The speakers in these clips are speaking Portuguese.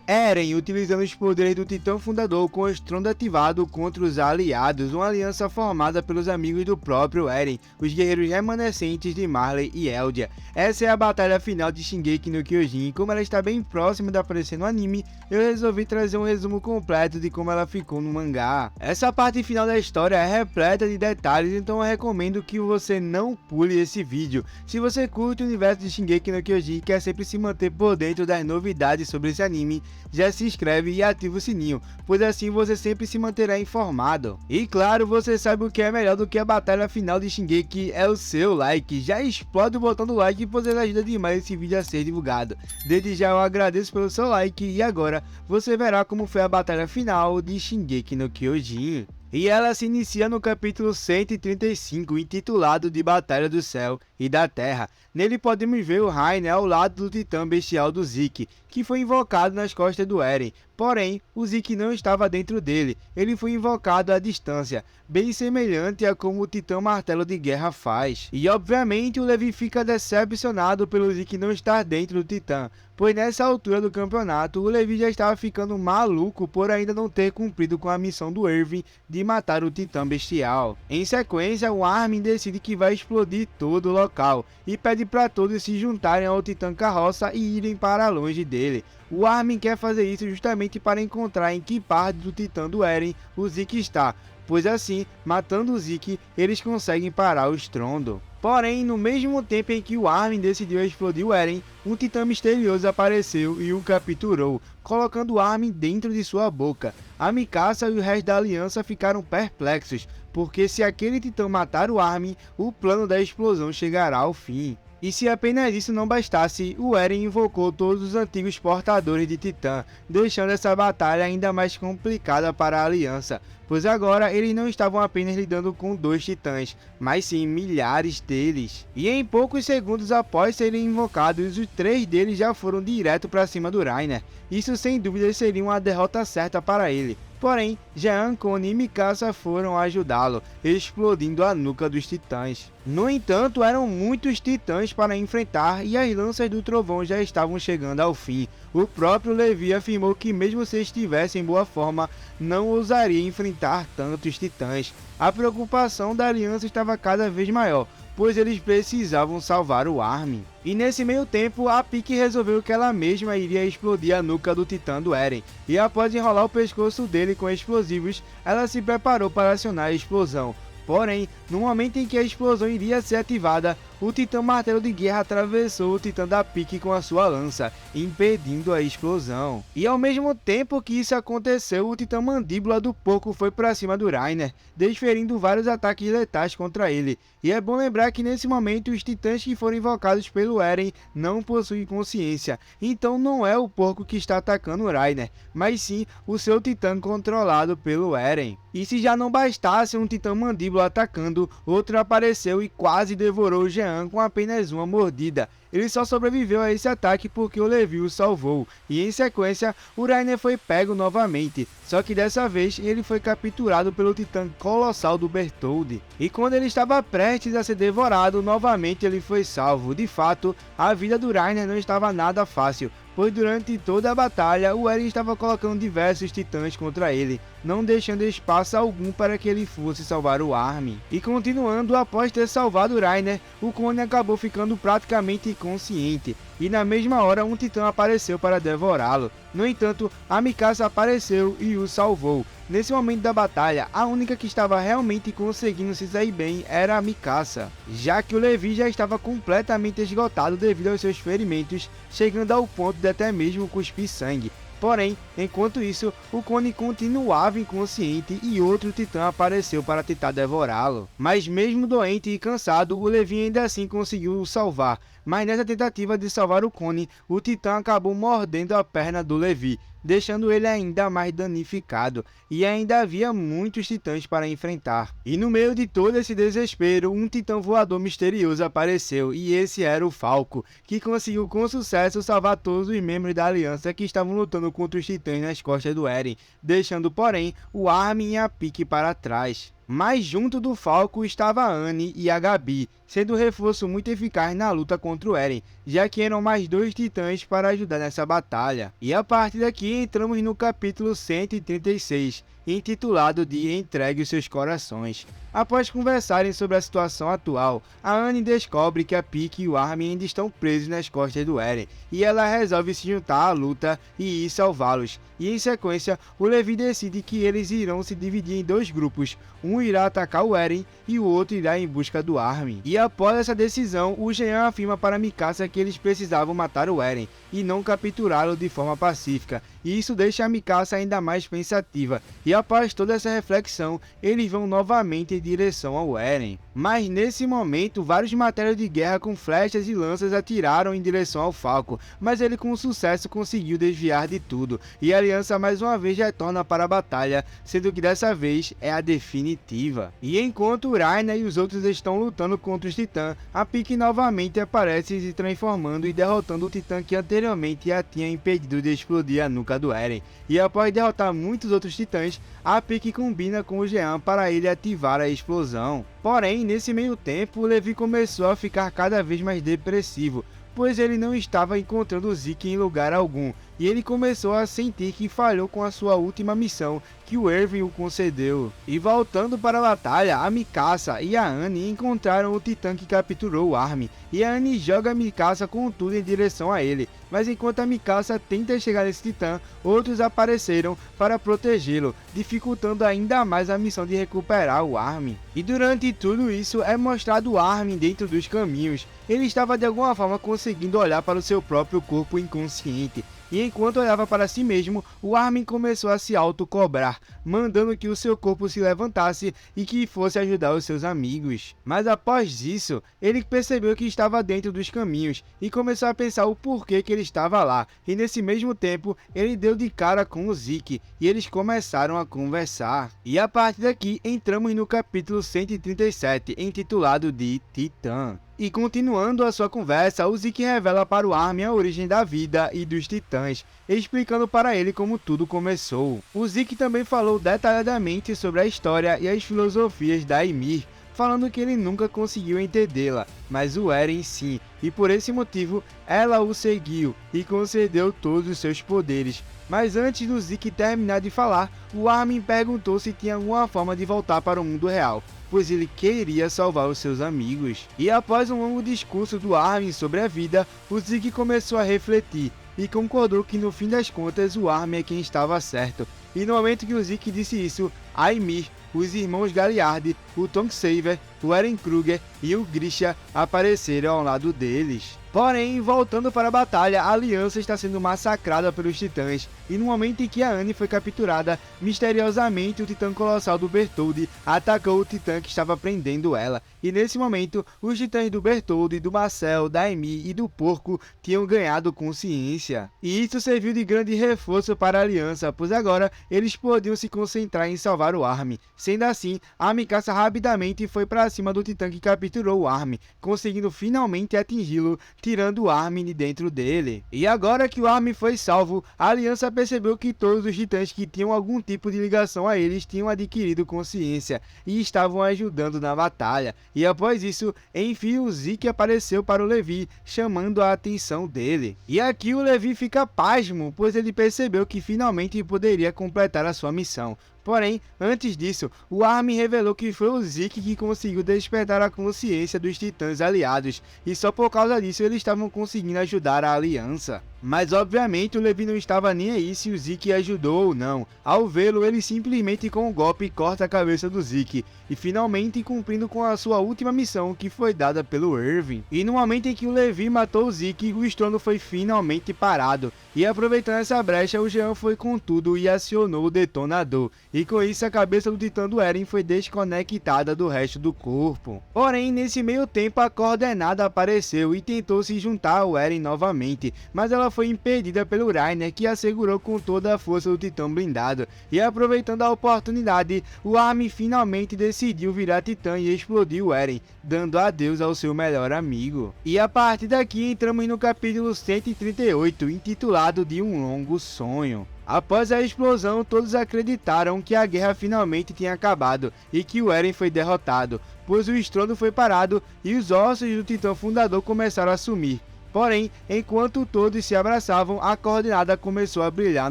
Eren, utilizando os poderes do Titã Fundador com o estrondo ativado contra os aliados, uma aliança formada pelos amigos do próprio Eren, os guerreiros remanescentes de Marley e Eldia. Essa é a batalha final de Shingeki no Kyojin, e como ela está bem próxima de aparecer no anime, eu resolvi trazer um resumo completo de como ela ficou no mangá. Essa parte final da história é repleta de detalhes, então eu recomendo que você não pule esse vídeo. Se você curte o universo de Shingeki no Kyojin e quer sempre se manter por dentro das novidades sobre esse anime, já se inscreve e ativa o sininho, pois assim você sempre se manterá informado. E claro, você sabe o que é melhor do que a batalha final de Shingeki, é o seu like. Já explode o botão do like, pois ele ajuda demais esse vídeo a ser divulgado. Desde já eu agradeço pelo seu like e agora você verá como foi a batalha final de Shingeki no Kyojin. E ela se inicia no capítulo 135, intitulado de Batalha do Céu e da Terra. Nele podemos ver o Reiner ao lado do titã bestial do Zeke, que foi invocado nas costas do Eren. Porém, o Zeke não estava dentro dele, ele foi invocado à distância, bem semelhante a como o titã martelo de guerra faz. E obviamente o Levi fica decepcionado pelo Zeke não estar dentro do titã, pois nessa altura do campeonato o Levi já estava ficando maluco por ainda não ter cumprido com a missão do Erwin de matar o titã bestial. Em sequência, o Armin decide que vai explodir todo o local e pede para todos se juntarem ao titã carroça e irem para longe dele. O Armin quer fazer isso justamente para encontrar em que parte do titã do Eren o Zeke está, pois assim, matando o Zeke, eles conseguem parar o estrondo. Porém, no mesmo tempo em que o Armin decidiu explodir o Eren, um titã misterioso apareceu e o capturou, colocando o Armin dentro de sua boca. A Mikasa e o resto da aliança ficaram perplexos, porque se aquele titã matar o Armin, o plano da explosão chegará ao fim. E se apenas isso não bastasse, o Eren invocou todos os antigos portadores de Titã, deixando essa batalha ainda mais complicada para a aliança, pois agora eles não estavam apenas lidando com 2 titãs, mas sim milhares deles. E em poucos segundos após serem invocados, os 3 deles já foram direto para cima do Reiner. Isso sem dúvida seria uma derrota certa para ele. Porém, Jean, Connie e Mikasa foram ajudá-lo, explodindo a nuca dos titãs. No entanto, eram muitos titãs para enfrentar e as lanças do trovão já estavam chegando ao fim. O próprio Levi afirmou que mesmo se estivesse em boa forma, não ousaria enfrentar tantos titãs. A preocupação da aliança estava cada vez maior, pois eles precisavam salvar o Armin. E nesse meio tempo, a Pieck resolveu que ela mesma iria explodir a nuca do titã do Eren, e após enrolar o pescoço dele com explosivos, ela se preparou para acionar a explosão. Porém, no momento em que a explosão iria ser ativada, o titã martelo de guerra atravessou o titã da Pieck com a sua lança, impedindo a explosão. E ao mesmo tempo que isso aconteceu, o titã mandíbula do porco foi para cima do Reiner, desferindo vários ataques letais contra ele. E é bom lembrar que nesse momento os titãs que foram invocados pelo Eren não possuem consciência, então não é o porco que está atacando o Reiner, mas sim o seu titã controlado pelo Eren. E se já não bastasse um titã mandíbula atacando, outro apareceu e quase devorou o Jean com apenas uma mordida. Ele só sobreviveu a esse ataque porque o Levi o salvou, e em sequência, o Reiner foi pego novamente, só que dessa vez ele foi capturado pelo titã colossal do Bertholdt. E quando ele estava prestes a ser devorado, novamente ele foi salvo. De fato, a vida do Reiner não estava nada fácil, pois durante toda a batalha, o Eren estava colocando diversos titãs contra ele, não deixando espaço algum para que ele fosse salvar o Armin. E continuando, após ter salvado o Reiner, o Connie acabou ficando praticamente inconsciente, e na mesma hora um titã apareceu para devorá-lo. No entanto, a Mikasa apareceu e o salvou. Nesse momento da batalha, a única que estava realmente conseguindo se sair bem era a Mikasa, já que o Levi já estava completamente esgotado devido aos seus ferimentos, chegando ao ponto de até mesmo cuspir sangue. Porém, enquanto isso, o Connie continuava inconsciente e outro titã apareceu para tentar devorá-lo. Mas mesmo doente e cansado, o Levi ainda assim conseguiu o salvar. Mas nessa tentativa de salvar o Connie, o titã acabou mordendo a perna do Levi, deixando ele ainda mais danificado, e ainda havia muitos titãs para enfrentar. E no meio de todo esse desespero, um titã voador misterioso apareceu, e esse era o Falco, que conseguiu com sucesso salvar todos os membros da aliança que estavam lutando contra os titãs nas costas do Eren, deixando porém o Armin e a Pieck para trás. Mas junto do Falco estava a Annie e a Gabi, sendo um reforço muito eficaz na luta contra o Eren, já que eram mais 2 titãs para ajudar nessa batalha. E a partir daqui entramos no capítulo 136, intitulado de Entregue os seus corações. Após conversarem sobre a situação atual, a Anne descobre que a Pieck e o Armin ainda estão presos nas costas do Eren, e ela resolve se juntar à luta e ir salvá-los. E em sequência, o Levi decide que eles irão se dividir em 2 grupos, um irá atacar o Eren e o outro irá em busca do Armin. E após essa decisão, o Jean afirma para Mikasa que eles precisavam matar o Eren e não capturá-lo de forma pacífica, e isso deixa a Mikasa ainda mais pensativa, e após toda essa reflexão, eles vão novamente em direção ao Eren. Mas nesse momento, vários martelos de guerra com flechas e lanças atiraram em direção ao Falco, mas ele com sucesso conseguiu desviar de tudo, e a aliança mais uma vez retorna para a batalha, sendo que dessa vez é a definitiva. E enquanto Rainer e os outros estão lutando contra os titãs, a Pieck novamente aparece se transformando e derrotando o titã que anteriormente a tinha impedido de explodir a nuca do Eren. E após derrotar muitos outros titãs, a Pieck combina com o Jean para ele ativar a explosão. Porém, nesse meio tempo, o Levi começou a ficar cada vez mais depressivo, pois ele não estava encontrando o Zeke em lugar algum, e ele começou a sentir que falhou com a sua última missão que o Erwin o concedeu. E voltando para a batalha, a Mikasa e a Anne encontraram o titã que capturou o Armin, e a Anne joga a Mikasa com tudo em direção a ele, mas enquanto a Mikasa tenta chegar nesse titã, outros apareceram para protegê-lo, dificultando ainda mais a missão de recuperar o Armin. E durante tudo isso é mostrado o Armin dentro dos caminhos. Ele estava de alguma forma conseguindo olhar para o seu próprio corpo inconsciente, e enquanto olhava para si mesmo, o Armin começou a se auto-cobrar, mandando que o seu corpo se levantasse e que fosse ajudar os seus amigos. Mas após isso, ele percebeu que estava dentro dos caminhos e começou a pensar o porquê que ele estava lá, e nesse mesmo tempo, ele deu de cara com o Zeke, e eles começaram a conversar. E a partir daqui, entramos no capítulo 137, intitulado de Titã. E continuando a sua conversa, o Zeke revela para o Armin a origem da vida e dos titãs, explicando para ele como tudo começou. O Zeke também falou detalhadamente sobre a história e as filosofias da Ymir, falando que ele nunca conseguiu entendê-la, mas o Eren sim, e por esse motivo ela o seguiu e concedeu todos os seus poderes. Mas antes do Zeke terminar de falar, o Armin perguntou se tinha alguma forma de voltar para o mundo real, pois ele queria salvar os seus amigos. E após um longo discurso do Armin sobre a vida, o Zeke começou a refletir e concordou que no fim das contas o Armin é quem estava certo. E no momento que o Zeke disse isso, a Ymir, os irmãos Galliard, o Tom Saver, o Eren Kruger e o Grisha apareceram ao lado deles. Porém, voltando para a batalha, a aliança está sendo massacrada pelos titãs, e no momento em que a Anne foi capturada, misteriosamente o titã colossal do Bertholdt atacou o titã que estava prendendo ela, e nesse momento, os titãs do Bertholdt, do Marcel, da Amy e do Porco tinham ganhado consciência. E isso serviu de grande reforço para a aliança, pois agora eles podiam se concentrar em salvar o Armin. Sendo assim, a Mikasa rapidamente foi para cima do titã que capturou o Armin, conseguindo finalmente atingi-lo, tirando o Armin de dentro dele. E agora que o Armin foi salvo, a aliança percebeu que todos os titãs que tinham algum tipo de ligação a eles tinham adquirido consciência e estavam ajudando na batalha. E após isso, enfim o Zeke apareceu para o Levi, chamando a atenção dele. E aqui o Levi fica pasmo, pois ele percebeu que finalmente poderia completar a sua missão. Porém, antes disso, o Armin revelou que foi o Zeke que conseguiu despertar a consciência dos titãs aliados, e só por causa disso eles estavam conseguindo ajudar a aliança. Mas obviamente o Levi não estava nem aí se o Zeke ajudou ou não. Ao vê-lo, ele simplesmente com um golpe corta a cabeça do Zeke, e finalmente cumprindo com a sua última missão que foi dada pelo Erwin. E no momento em que o Levi matou o Zeke, o estrondo foi finalmente parado, e aproveitando essa brecha, o Jean foi com tudo e acionou o detonador, e com isso a cabeça do titã do Eren foi desconectada do resto do corpo. Porém, nesse meio tempo a Coordenada apareceu e tentou se juntar ao Eren novamente, mas ela foi impedida pelo Rainer, que a segurou com toda a força do titã blindado. E aproveitando a oportunidade, o Armin finalmente decidiu virar titã e explodir o Eren, dando adeus ao seu melhor amigo. E a partir daqui entramos no capítulo 138, intitulado de Um Longo Sonho. Após a explosão, todos acreditaram que a guerra finalmente tinha acabado e que o Eren foi derrotado, pois o estrondo foi parado e os ossos do Titã Fundador começaram a sumir. Porém, enquanto todos se abraçavam, a coordenada começou a brilhar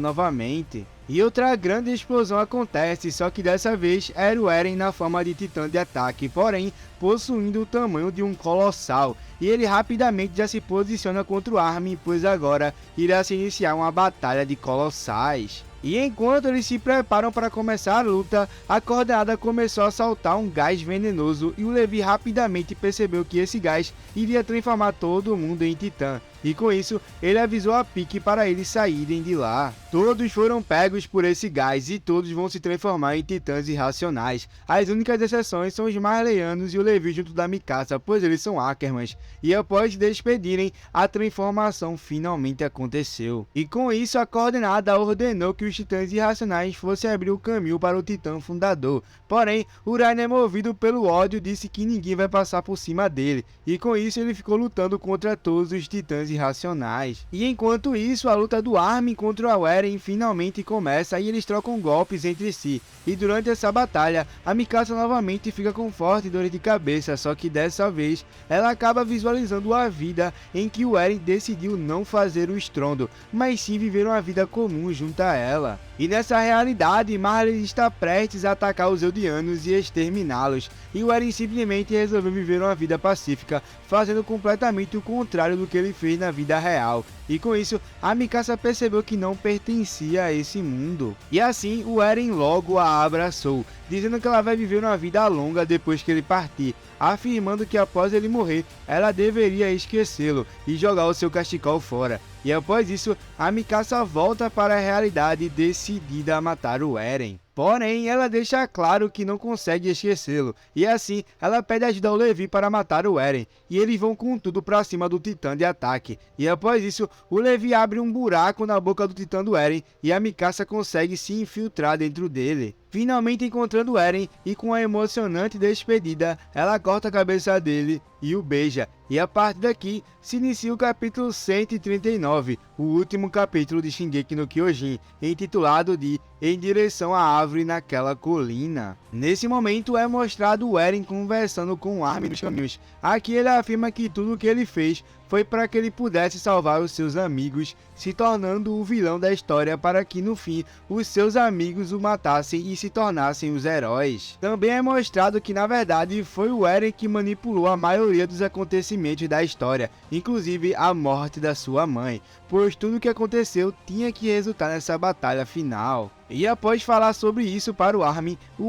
novamente. E outra grande explosão acontece, só que dessa vez era o Eren na forma de titã de ataque, porém possuindo o tamanho de um colossal. E ele rapidamente já se posiciona contra o Armin, pois agora irá se iniciar uma batalha de colossais. E enquanto eles se preparam para começar a luta, a coordenada começou a soltar um gás venenoso e o Levi rapidamente percebeu que esse gás iria transformar todo mundo em titã. E com isso, ele avisou a Pieck para eles saírem de lá. Todos foram pegos por esse gás e todos vão se transformar em titãs irracionais. As únicas exceções são os Marleyanos e o Levi junto da Mikasa, pois eles são Ackermans. E após se despedirem, a transformação finalmente aconteceu. E com isso, a coordenada ordenou que os titãs irracionais fossem abrir o caminho para o titã fundador. Porém, o Reiner, movido pelo ódio, disse que ninguém vai passar por cima dele. E com isso, ele ficou lutando contra todos os titãs irracionais. E enquanto isso, a luta do Armin contra o Eren finalmente começa e eles trocam golpes entre si. E durante essa batalha, a Mikasa novamente fica com forte dor de cabeça, só que dessa vez ela acaba visualizando a vida em que o Eren decidiu não fazer o estrondo, mas sim viver uma vida comum junto a ela. E nessa realidade, Marley está prestes a atacar os Eldianos e exterminá-los, e o Eren simplesmente resolveu viver uma vida pacífica, fazendo completamente o contrário do que ele fez na vida real. E com isso, a Mikasa percebeu que não pertencia a esse mundo. E assim, o Eren logo a abraçou, dizendo que ela vai viver uma vida longa depois que ele partir, afirmando que após ele morrer, ela deveria esquecê-lo e jogar o seu cachecol fora. E após isso, a Mikasa volta para a realidade decidida a matar o Eren. Porém, ela deixa claro que não consegue esquecê-lo, e assim, ela pede ajuda ao Levi para matar o Eren, e eles vão com tudo para cima do titã de ataque. E após isso, o Levi abre um buraco na boca do titã do Eren, e a Mikasa consegue se infiltrar dentro dele. Finalmente encontrando o Eren, e com a emocionante despedida, ela corta a cabeça dele e o beija. E a partir daqui, se inicia o capítulo 139, o último capítulo de Shingeki no Kyojin, intitulado de Em Direção à Árvore naquela Colina. Nesse momento é mostrado o Eren conversando com o Armin nos caminhos. Aqui ele afirma que tudo o que ele fez foi para que ele pudesse salvar os seus amigos, se tornando o vilão da história para que no fim os seus amigos o matassem e se tornassem os heróis. Também é mostrado que na verdade foi o Eren que manipulou a maioria dos acontecimentos da história, inclusive a morte da sua mãe, pois tudo o que aconteceu tinha que resultar nessa batalha final. E após falar sobre isso para o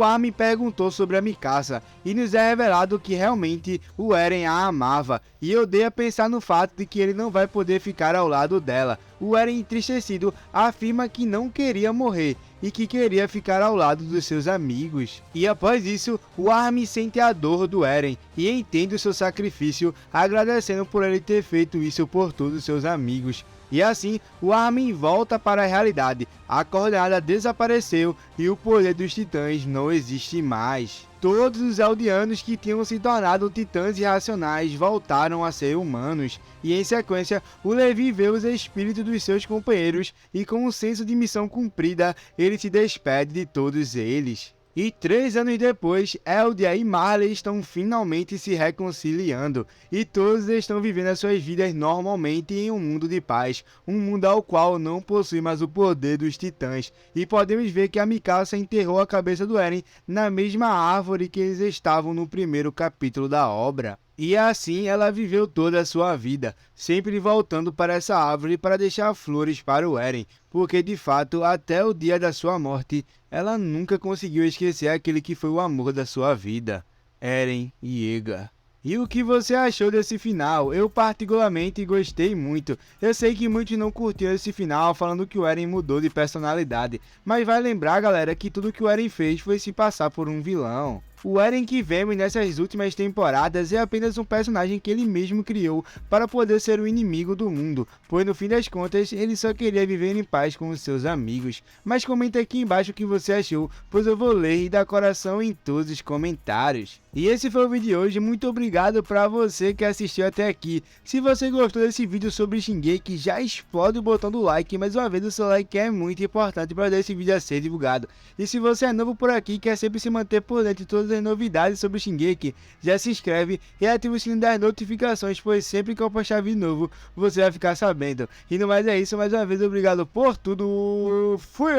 Armin perguntou sobre a Mikasa, e nos é revelado que realmente o Eren a amava, e odeia pensar no fato de que ele não vai poder ficar ao lado dela. O Eren, entristecido, afirma que não queria morrer, e que queria ficar ao lado dos seus amigos. E após isso, o Armin sente a dor do Eren, e entende o seu sacrifício, agradecendo por ele ter feito isso por todos os seus amigos. E assim, o Armin volta para a realidade, a coordenada desapareceu e o poder dos titãs não existe mais. Todos os Eldianos que tinham se tornado titãs irracionais voltaram a ser humanos, e em sequência, o Levi vê os espíritos dos seus companheiros e com um senso de missão cumprida, ele se despede de todos eles. E 3 anos depois, Eldia e Marley estão finalmente se reconciliando, e todos estão vivendo as suas vidas normalmente em um mundo de paz, um mundo ao qual não possui mais o poder dos titãs, e podemos ver que a Mikasa enterrou a cabeça do Eren na mesma árvore que eles estavam no primeiro capítulo da obra. E assim ela viveu toda a sua vida, sempre voltando para essa árvore para deixar flores para o Eren, porque de fato, até o dia da sua morte, ela nunca conseguiu esquecer aquele que foi o amor da sua vida, Eren Yeager. E o que você achou desse final? Eu particularmente gostei muito. Eu sei que muitos não curtiram esse final falando que o Eren mudou de personalidade, mas vai lembrar, galera, que tudo que o Eren fez foi se passar por um vilão. O Eren que vemos nessas últimas temporadas é apenas um personagem que ele mesmo criou para poder ser o inimigo do mundo, pois no fim das contas ele só queria viver em paz com os seus amigos. Mas comenta aqui embaixo o que você achou, pois eu vou ler e dar coração em todos os comentários. E esse foi o vídeo de hoje, muito obrigado para você que assistiu até aqui. Se você gostou desse vídeo sobre Shingeki, já explode o botão do like, mais uma vez o seu like é muito importante para esse vídeo a ser divulgado. E se você é novo por aqui e quer sempre se manter por dentro de todas as novidades sobre Shingeki, já se inscreve e ativa o sininho das notificações, pois sempre que eu postar vídeo novo, você vai ficar sabendo. E no mais é isso, mais uma vez obrigado por tudo, fui!